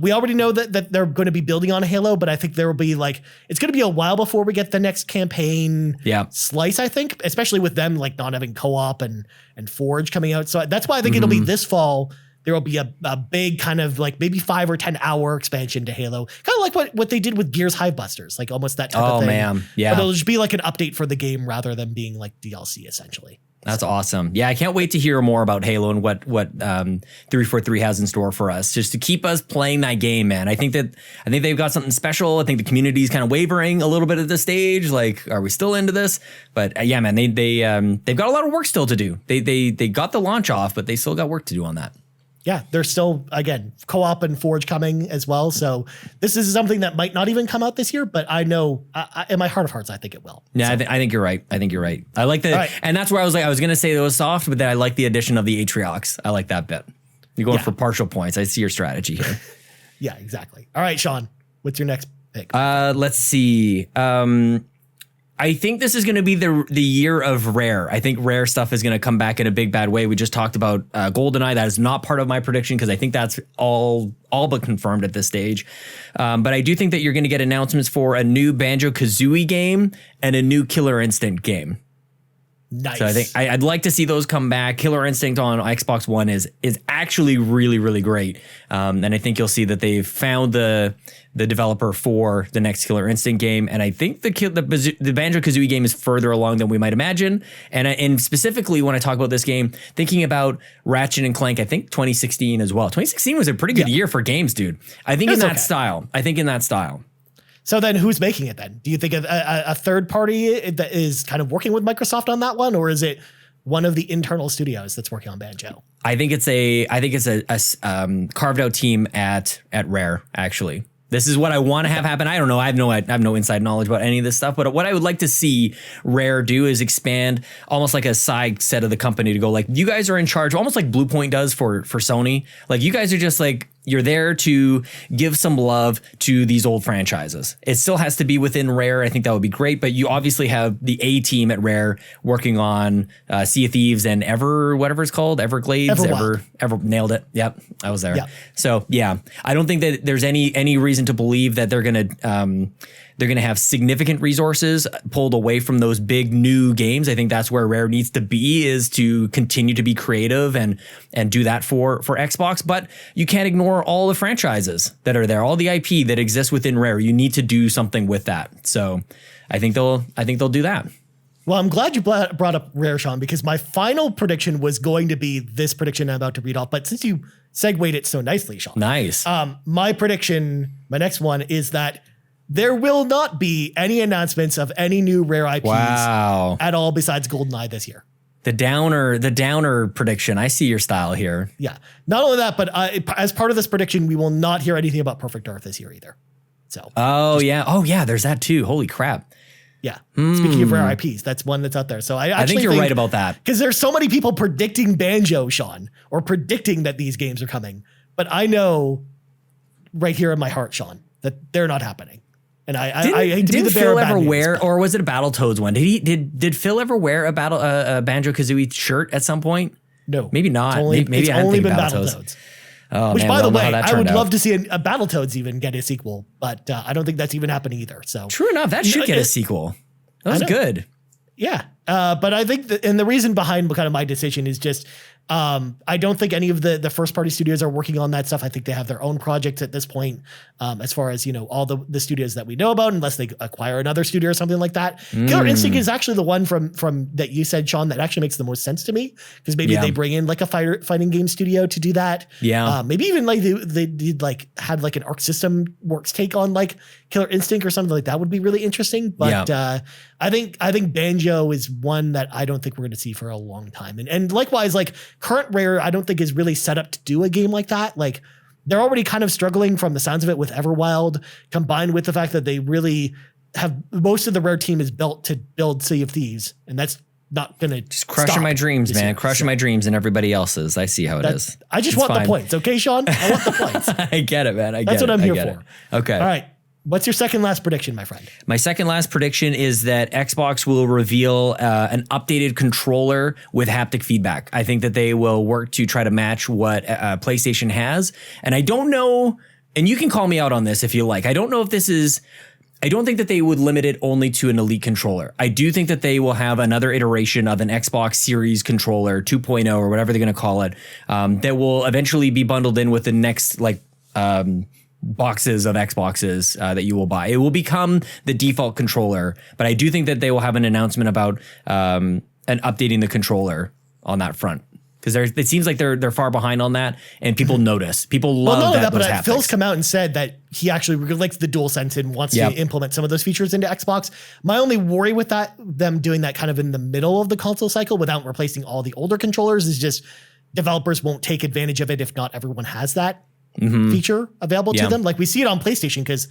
[SPEAKER 3] we already know that they're going to be building on Halo, but I think there will be it's going to be a while before we get the next campaign slice, I think, especially with them like not having co-op and Forge coming out. So that's why I think it'll be this fall. There will be a big kind of like maybe 5 or 10 hour expansion to Halo, kind of like what they did with Gears Hivebusters, like almost that type of thing. Oh man, yeah. But it'll just be like an update for the game rather than being like DLC essentially.
[SPEAKER 1] That's awesome. Yeah, I can't wait to hear more about Halo and what 343 has in store for us, just to keep us playing that game, man. I think they've got something special. I think the community's kind of wavering a little bit at this stage. Like, are we still into this? But yeah, man, they've got a lot of work still to do. They got the launch off, but they still got work to do on that.
[SPEAKER 3] Yeah, there's still, again, co-op and Forge coming as well. So this is something that might not even come out this year, but I know in my heart of hearts, I think it will.
[SPEAKER 1] Yeah, so. I think you're right. I like the, and that's where I was going to say it was soft, but then I like the addition of the Atriox. I like that bit. You're going for partial points. I see your strategy here.
[SPEAKER 3] Yeah, exactly. All right, Sean, what's your next pick?
[SPEAKER 1] Let's see. I think this is going to be the year of Rare. I think Rare stuff is going to come back in a big bad way. We just talked about GoldenEye. That is not part of my prediction because I think that's all but confirmed at this stage. But I do think that you're going to get announcements for a new Banjo-Kazooie game and a new Killer Instinct game.
[SPEAKER 3] Nice.
[SPEAKER 1] So I think I'd like to see those come back. Killer Instinct on Xbox One is actually really, really great. And I think you'll see that they've found the developer for the next Killer Instinct game. And I think the Banjo-Kazooie game is further along than we might imagine. And specifically when I talk about this game, thinking about Ratchet and Clank, I think 2016 as well. 2016 was a pretty good year for games, dude. I think in that style.
[SPEAKER 3] So then who's making it then? Do you think a third party that is kind of working with Microsoft on that one, or is it one of the internal studios that's working on Banjo?
[SPEAKER 1] I think it's a carved out team at Rare, actually. This is what I want to have happen. I don't know. I have no inside knowledge about any of this stuff, but what I would like to see Rare do is expand almost like a side set of the company to go like, you guys are in charge, almost like Bluepoint does for Sony. Like you guys are just like, you're there to give some love to these old franchises. It still has to be within Rare. I think that would be great, but you obviously have the A team at Rare working on Sea of Thieves and whatever it's called, Everglades, nailed it. Yep, I was there. Yep. So yeah, I don't think that there's any reason to believe that they're gonna have significant resources pulled away from those big new games. I think that's where Rare needs to be, is to continue to be creative and do that for Xbox. But you can't ignore all the franchises that are there, all the IP that exists within Rare. You need to do something with that. So I think they'll do that.
[SPEAKER 3] Well, I'm glad you brought up Rare, Sean, because my final prediction was going to be this prediction I'm about to read off. But since you segued it so nicely, Sean.
[SPEAKER 1] Nice.
[SPEAKER 3] My prediction, my next one, is that there will not be any announcements of any new Rare IPs at all besides GoldenEye this year.
[SPEAKER 1] The downer prediction. I see your style here.
[SPEAKER 3] Yeah. Not only that, but as part of this prediction, we will not hear anything about Perfect Dark this year either. So.
[SPEAKER 1] Oh yeah. There's that too. Holy crap.
[SPEAKER 3] Yeah. Speaking of Rare IPs, that's one that's out there. So I
[SPEAKER 1] think you're right about that.
[SPEAKER 3] Because there's so many people predicting Banjo, Sean, or predicting that these games are coming. But I know right here in my heart, Sean, that they're not happening. And I hate to be the bearer of bad news,
[SPEAKER 1] or was it a Battletoads one? Did Phil ever wear a Banjo-Kazooie shirt at some point?
[SPEAKER 3] No,
[SPEAKER 1] maybe not.
[SPEAKER 3] It's only been Battletoads.
[SPEAKER 1] Oh,
[SPEAKER 3] which,
[SPEAKER 1] man,
[SPEAKER 3] by the way, I would love
[SPEAKER 1] out.
[SPEAKER 3] to see a Battletoads even get a sequel, but I don't think that's even happening either. So
[SPEAKER 1] true enough, that should get a sequel. That was good.
[SPEAKER 3] Yeah, but I think and the reason behind kind of my decision is just I don't think any of the first party studios are working on that stuff. I think they have their own projects at this point, as far as, all the studios that we know about, unless they acquire another studio or something like that. Killer Instinct is actually the one from that you said, Sean, that actually makes the most sense to me, because maybe they bring in like a fighting game studio to do that.
[SPEAKER 1] Yeah.
[SPEAKER 3] Maybe even like they did like had like an Arc System Works take on like Killer Instinct or something like that would be really interesting. But I think Banjo is one that I don't think we're going to see for a long time. And likewise, like current Rare, I don't think is really set up to do a game like that. Like they're already kind of struggling from the sounds of it with Everwild, combined with the fact that they really have most of the Rare team is built to build Sea of Thieves, and that's not going to
[SPEAKER 1] just crushing my dreams, man. Crushing my dreams and everybody else's. I see how it is.
[SPEAKER 3] I just want the points. Okay, Sean? I want the points.
[SPEAKER 1] I get it, man.
[SPEAKER 3] That's what I'm here for.
[SPEAKER 1] Okay.
[SPEAKER 3] All right. What's your second last prediction, my friend? My
[SPEAKER 1] second last prediction is that Xbox will reveal an updated controller with haptic feedback. I think that they will work to try to match what PlayStation has. And I don't know, and you can call me out on this if you like. I don't know if this is, I don't think that they would limit it only to an Elite controller. I do think that they will have another iteration of an Xbox Series controller 2.0 or whatever they're going to call it, that will eventually be bundled in with the next boxes of Xboxes that you will buy. It will become the default controller, but I do think that they will have an announcement about and updating the controller on that front, because it seems like they're far behind on that, and people notice. People love that.
[SPEAKER 3] But Phil's come out and said that he actually really likes the DualSense and wants to implement some of those features into Xbox. My only worry with them doing that kind of in the middle of the console cycle without replacing all the older controllers, is just developers won't take advantage of it if not everyone has that feature available to them. Like we see it on PlayStation because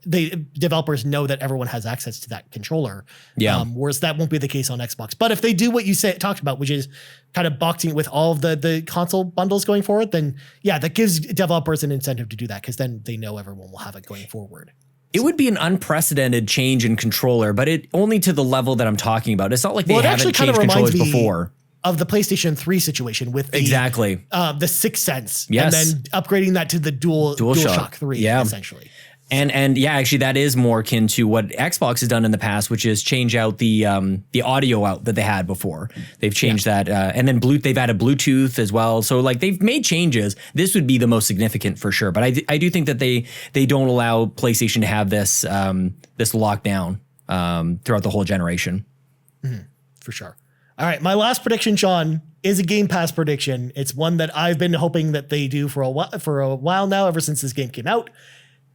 [SPEAKER 3] the developers know that everyone has access to that controller. Whereas that won't be the case on Xbox. But if they do what you talked about, which is kind of boxing it with all of the console bundles going forward, then that gives developers an incentive to do that, because then they know everyone will have it going forward.
[SPEAKER 1] It would be an unprecedented change in controller, but it only to the level that I'm talking about. It's not like they haven't changed controllers before.
[SPEAKER 3] Of the PlayStation 3 situation with the Sixth Sense,
[SPEAKER 1] yes,
[SPEAKER 3] and then upgrading that to the DualShock 3, essentially.
[SPEAKER 1] And yeah, actually, that is more akin to what Xbox has done in the past, which is change out the audio out that they had before. They've changed that, and then they've added Bluetooth as well. So like they've made changes. This would be the most significant for sure. But I do think that they don't allow PlayStation to have this this lockdown throughout the whole generation.
[SPEAKER 3] For sure. All right, my last prediction, Sean, is a Game Pass prediction. It's one that I've been hoping that they do for a while now, ever since this game came out.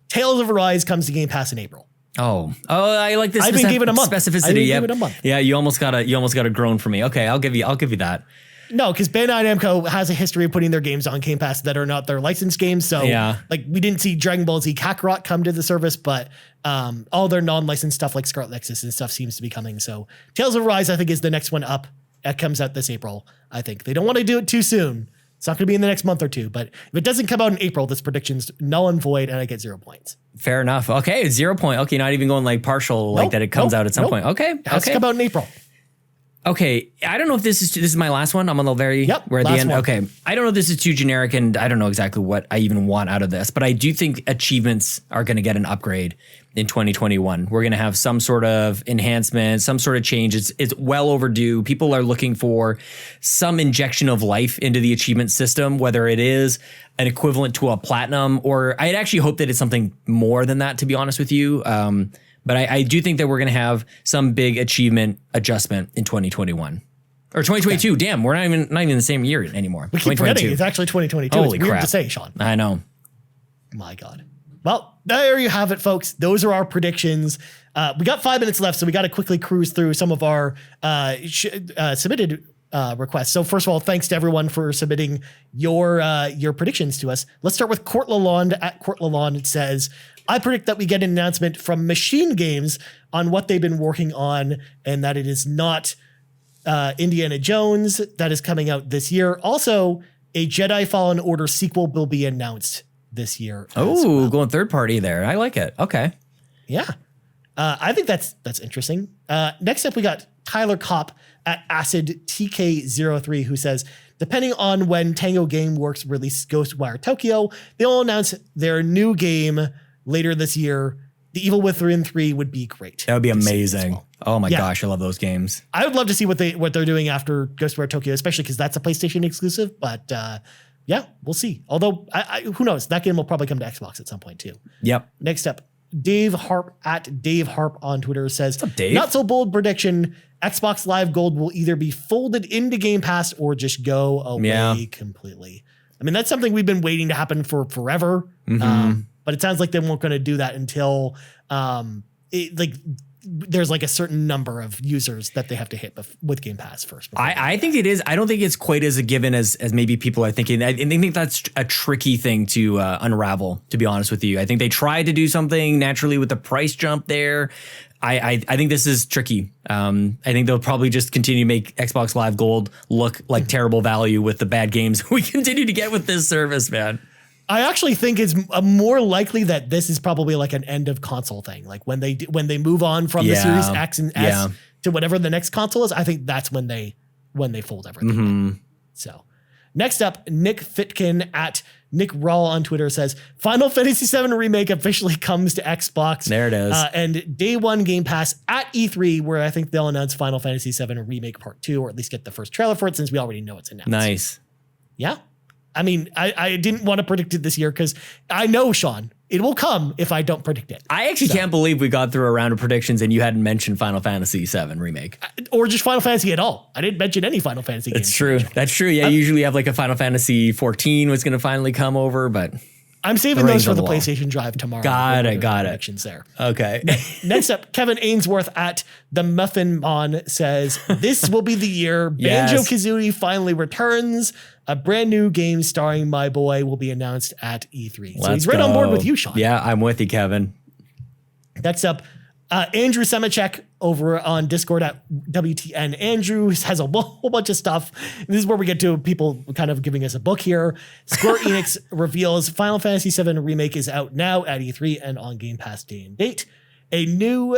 [SPEAKER 3] Tales of Arise comes to Game Pass in April.
[SPEAKER 1] Oh, I like this.
[SPEAKER 3] I've been given a month.
[SPEAKER 1] Specificity.
[SPEAKER 3] Given a month.
[SPEAKER 1] Yeah, you almost got a groan from me. Okay, I'll give you that.
[SPEAKER 3] No, because Bandai Namco has a history of putting their games on Game Pass that are not their licensed games. So, like, we didn't see Dragon Ball Z Kakarot come to the service, but all their non-licensed stuff like Scarlet Nexus and stuff seems to be coming. So, Tales of Arise, I think, is the next one up. It comes out this April. I think they don't want to do it too soon. It's not going to be in the next month or two, but if it doesn't come out in April, this prediction's null and void, and I get 0 points.
[SPEAKER 1] Fair enough. Okay, 0 point. Okay, not even going like partial, like that it comes out at some point. Okay,
[SPEAKER 3] it has to come out in April.
[SPEAKER 1] Okay, I don't know if this is my last one. I'm on the we're at the end. One. Okay, I don't know if this is too generic, and I don't know exactly what I even want out of this, but I do think achievements are going to get an upgrade in 2021. We're going to have some sort of enhancement, some sort of change. It's well overdue. People are looking for some injection of life into the achievement system, whether it is an equivalent to a platinum, or I'd actually hope that it's something more than that, to be honest with you. But I do think that we're going to have some big achievement adjustment in 2021 or 2022. Okay. Damn, we're not even in the same year anymore.
[SPEAKER 3] We keep forgetting it's actually 2022.
[SPEAKER 1] Holy
[SPEAKER 3] it's weird
[SPEAKER 1] crap.
[SPEAKER 3] to say, Sean.
[SPEAKER 1] I know.
[SPEAKER 3] My God. Well, there you have it, folks. Those are our predictions. We got 5 minutes left, so we got to quickly cruise through some of our submitted requests. So first of all, thanks to everyone for submitting your predictions to us. Let's start with Court Lalonde. At Court Lalonde, it says, I predict that we get an announcement from Machine Games on what they've been working on, and that it is not Indiana Jones that is coming out this year. Also, a Jedi Fallen Order sequel will be announced this year.
[SPEAKER 1] Oh, going third party there. I like it. Okay.
[SPEAKER 3] Yeah. I think that's interesting. Next up, we got Tyler Kopp at Acid TK03, who says, depending on when Tango Gameworks releases Ghostwire Tokyo, they'll announce their new game later this year. The Evil Within 3 would be great.
[SPEAKER 1] That would be amazing. Well. Oh my gosh, I love those games.
[SPEAKER 3] I would love to see what they're doing after Ghostwire Tokyo, especially because that's a PlayStation exclusive. But yeah, we'll see. Although, who knows? That game will probably come to Xbox at some point too.
[SPEAKER 1] Yep.
[SPEAKER 3] Next up, Dave Harp at Dave Harp on Twitter says,
[SPEAKER 1] what's up, Dave?
[SPEAKER 3] Not so bold prediction. Xbox Live Gold will either be folded into Game Pass or just go away completely. I mean, that's something we've been waiting to happen for forever. Mm-hmm. But it sounds like they weren't going to do that until there's like a certain number of users that they have to hit with Game Pass first.
[SPEAKER 1] I think it is. I don't think it's quite as a given as maybe people are thinking. I think that's a tricky thing to unravel, to be honest with you. I think they tried to do something naturally with the price jump there. I think this is tricky. I think they'll probably just continue to make Xbox Live Gold look like terrible value with the bad games we continue to get with this service, man.
[SPEAKER 3] I actually think it's more likely that this is probably like an end of console thing. Like when they move on from the Series X and S to whatever the next console is, I think that's when they fold everything. Mm-hmm. So next up, Nick Fitkin at Nick Rawl on Twitter says, Final Fantasy VII Remake officially comes to Xbox.
[SPEAKER 1] There it is.
[SPEAKER 3] And day one Game Pass at E3, where I think they'll announce Final Fantasy VII Remake Part 2, or at least get the first trailer for it, since we already know it's announced.
[SPEAKER 1] Nice.
[SPEAKER 3] Yeah. I mean, I didn't want to predict it this year because I know, Sean, it will come if I don't predict it.
[SPEAKER 1] I actually can't believe we got through a round of predictions and you hadn't mentioned Final Fantasy VII Remake.
[SPEAKER 3] Or just Final Fantasy at all. I didn't mention any Final Fantasy games.
[SPEAKER 1] That's true. That's true. Yeah, you usually have like a Final Fantasy 14 was going to finally come over, but...
[SPEAKER 3] I'm saving those for the PlayStation Drive tomorrow.
[SPEAKER 1] Got it.
[SPEAKER 3] Predictions there.
[SPEAKER 1] Okay.
[SPEAKER 3] Next up, Kevin Ainsworth at the Muffin Mon says, this will be the year Banjo-Kazooie finally returns. A brand new game starring my boy will be announced at E3. So he's right on board with you, Sean.
[SPEAKER 1] Yeah, I'm with you, Kevin.
[SPEAKER 3] Next up, Andrew Semachek over on Discord at WTN Andrew has a whole bunch of stuff. This is where we get to people kind of giving us a book here. Square Enix reveals Final Fantasy VII Remake is out now at E3 and on Game Pass day and date. New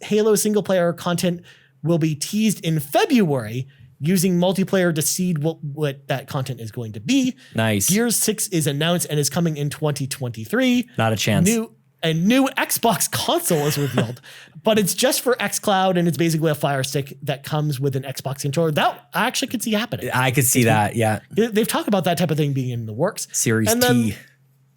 [SPEAKER 3] Halo single player content will be teased in February using multiplayer to seed what that content is going to be.
[SPEAKER 1] Nice.
[SPEAKER 3] Gears 6 is announced and is coming in 2023.
[SPEAKER 1] Not a chance.
[SPEAKER 3] A new Xbox console is revealed, but it's just for xCloud, and it's basically a Fire Stick that comes with an Xbox controller. That I actually could see happening.
[SPEAKER 1] I could see that, yeah.
[SPEAKER 3] They've talked about that type of thing being in the works.
[SPEAKER 1] Series
[SPEAKER 3] and
[SPEAKER 1] T.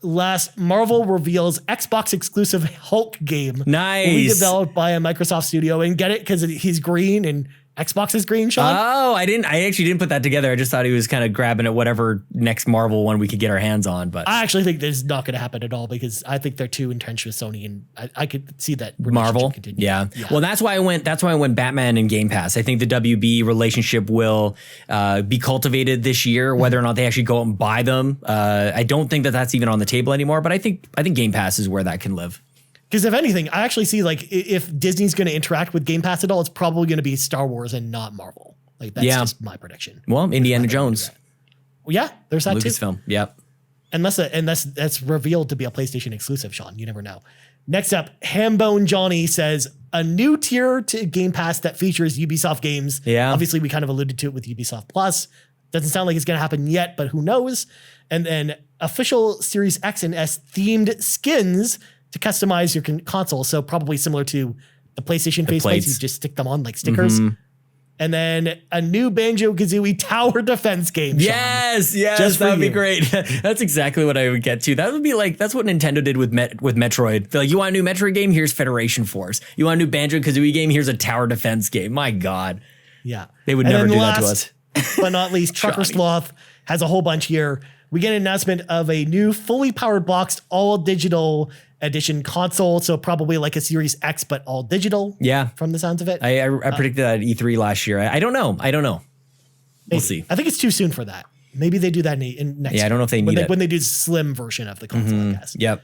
[SPEAKER 3] Last, Marvel reveals Xbox exclusive Hulk game.
[SPEAKER 1] Nice.
[SPEAKER 3] Will be developed by a Microsoft studio, and get it because he's green and Xbox is green, Sean.
[SPEAKER 1] Oh, I actually didn't put that together. I just thought he was kind of grabbing at whatever next Marvel one we could get our hands on. But
[SPEAKER 3] I actually think this is not going to happen at all because I think they're too entrenched with Sony, and I could see that
[SPEAKER 1] Marvel.
[SPEAKER 3] continue.
[SPEAKER 1] Yeah. Well, that's why I went Batman and Game Pass. I think the WB relationship will be cultivated this year, whether or not they actually go out and buy them. I don't think that's even on the table anymore, but I think Game Pass is where that can live.
[SPEAKER 3] Because if anything, I actually see like if Disney's going to interact with Game Pass at all, it's probably going to be Star Wars and not Marvel. Like that's just my prediction.
[SPEAKER 1] Well, Indiana Jones.
[SPEAKER 3] Well, yeah, there's that
[SPEAKER 1] Lucasfilm.
[SPEAKER 3] too.
[SPEAKER 1] Yep.
[SPEAKER 3] Unless that's revealed to be a PlayStation exclusive, Sean. You never know. Next up, Hambone Johnny says a new tier to Game Pass that features Ubisoft games.
[SPEAKER 1] Yeah.
[SPEAKER 3] Obviously, we kind of alluded to it with Ubisoft Plus. Doesn't sound like it's going to happen yet, but who knows? And then official Series X and S themed skins to customize your console. So probably similar to the PlayStation faceplates. You just stick them on like stickers. Mm-hmm. And then a new Banjo-Kazooie tower defense game.
[SPEAKER 1] Yes,
[SPEAKER 3] Sean,
[SPEAKER 1] yes, that would be great. That's exactly what I would get to. That would be like, that's what Nintendo did with Metroid. They're like, you want a new Metroid game? Here's Federation Force. You want a new Banjo-Kazooie game? Here's a tower defense game. My God.
[SPEAKER 3] Yeah.
[SPEAKER 1] They would never do that to us.
[SPEAKER 3] But not least, Trucker Sloth has a whole bunch here. We get an announcement of a new fully powered boxed all digital edition console. So probably like a Series X, but all digital.
[SPEAKER 1] Yeah.
[SPEAKER 3] From the sounds of it.
[SPEAKER 1] I predicted that at E3 last year. I don't know.
[SPEAKER 3] Maybe.
[SPEAKER 1] We'll see.
[SPEAKER 3] I think it's too soon for that. Maybe they do that in next year.
[SPEAKER 1] I don't know if they need it.
[SPEAKER 3] When they do slim version of the console, I guess.
[SPEAKER 1] Yep.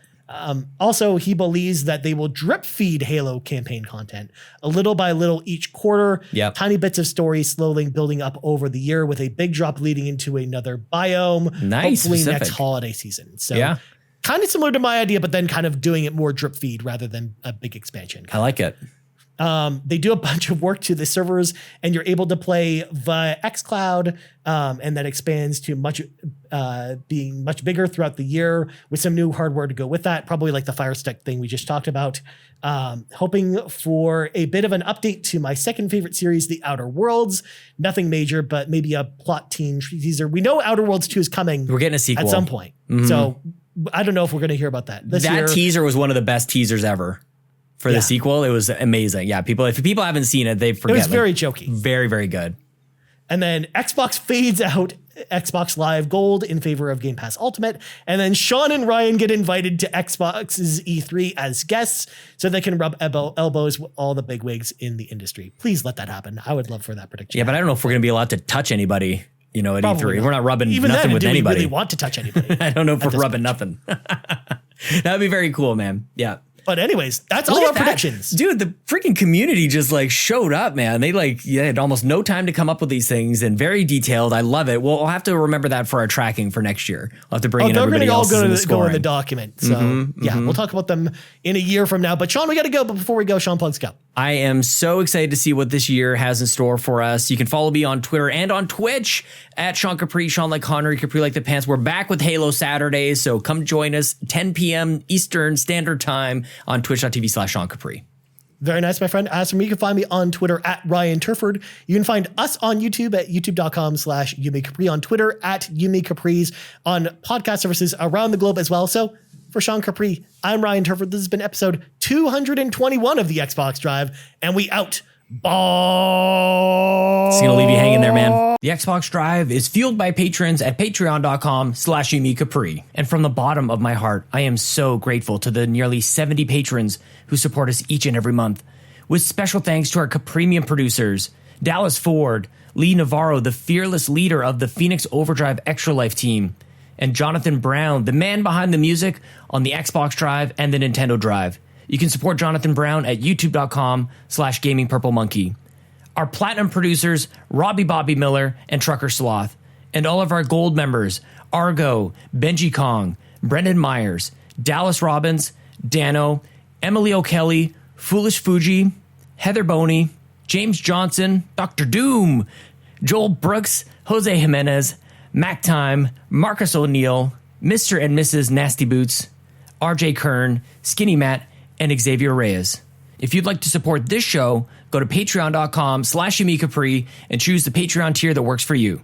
[SPEAKER 3] Also, he believes that they will drip feed Halo campaign content a little by little each quarter.
[SPEAKER 1] Yep.
[SPEAKER 3] Tiny bits of story slowly building up over the year with a big drop leading into another biome.
[SPEAKER 1] Nice.
[SPEAKER 3] Hopefully
[SPEAKER 1] Specific.
[SPEAKER 3] next holiday season. So
[SPEAKER 1] yeah.
[SPEAKER 3] Kind of similar to my idea, but then kind of doing it more drip feed rather than a big expansion.
[SPEAKER 1] I like it.
[SPEAKER 3] They do a bunch of work to the servers, and you're able to play via xCloud, and that expands to being much bigger throughout the year with some new hardware to go with that, probably like the Fire Stick thing we just talked about. Hoping for a bit of an update to my second favorite series, The Outer Worlds. Nothing major, but maybe a plot teaser. We know Outer Worlds 2 is coming.
[SPEAKER 1] We're getting a sequel
[SPEAKER 3] at some point. Mm-hmm. So I don't know if we're going to hear about that this year.
[SPEAKER 1] That teaser was one of the best teasers ever. For the sequel, it was amazing. Yeah, if people haven't seen it, they forget.
[SPEAKER 3] It was very jokey.
[SPEAKER 1] Very, very good.
[SPEAKER 3] And then Xbox fades out Xbox Live Gold in favor of Game Pass Ultimate. And then Sean and Ryan get invited to Xbox's E3 as guests so they can rub elbows with all the bigwigs in the industry. Please let that happen. I would love for that prediction.
[SPEAKER 1] Yeah, but I don't know if we're going to be allowed to touch anybody, at
[SPEAKER 3] Probably
[SPEAKER 1] E3. We're not rubbing
[SPEAKER 3] Even
[SPEAKER 1] nothing
[SPEAKER 3] then,
[SPEAKER 1] with
[SPEAKER 3] do
[SPEAKER 1] anybody.
[SPEAKER 3] We really want to touch anybody?
[SPEAKER 1] I don't know if we're rubbing nothing. That would be very cool, man. Yeah.
[SPEAKER 3] But anyways, that's all our predictions.
[SPEAKER 1] Dude, the freaking community just showed up, man. They had almost no time to come up with these things and very detailed. I love it. We'll have to remember that for our tracking for next year. We'll have to bring in everybody else.
[SPEAKER 3] They're going to all go in the document. So we'll talk about them in a year from now. But Sean, we got to go. But before we go, Sean, plugs go.
[SPEAKER 1] I am so excited to see what this year has in store for us. You can follow me on Twitter and on Twitch at Sean Capri, Sean like Connery, Capri like the pants. We're back with Halo Saturdays, so come join us 10 p.m. Eastern Standard Time on twitch.tv/Sean Capri.
[SPEAKER 3] Very nice, my friend. As for me, you can find me on Twitter at Ryan Turford. You can find us on YouTube at youtube.com/Yumi Capri, on Twitter at Yumi Capri's, on podcast services around the globe as well. So for Sean Capri, I'm Ryan Turford. This has been episode 221 of the Xbox Drive, and we out. Bye.
[SPEAKER 1] It's going to leave you hanging there, man. The Xbox Drive is fueled by patrons at patreon.com/Yumi Capri. And from the bottom of my heart, I am so grateful to the nearly 70 patrons who support us each and every month. With special thanks to our Capremium producers, Dallas Ford, Lee Navarro, the fearless leader of the Phoenix Overdrive Extra Life team, and Jonathan Brown, the man behind the music on the Xbox Drive and the Nintendo Drive. You can support Jonathan Brown at youtube.com/gamingpurplemonkey. Our platinum producers, Robbie Bobby Miller and Trucker Sloth, and all of our gold members, Argo, Benji Kong, Brendan Myers, Dallas Robbins, Dano, Emily O'Kelly, Foolish Fuji, Heather Boney, James Johnson, Dr. Doom, Joel Brooks, Jose Jimenez, Mac Time, Marcus O'Neill, Mr. and Mrs. Nasty Boots, RJ Kern, SkinnyMatt, and Xavier Reyes. If you'd like to support this show, go to patreon.com/YumiCapri and choose the Patreon tier that works for you.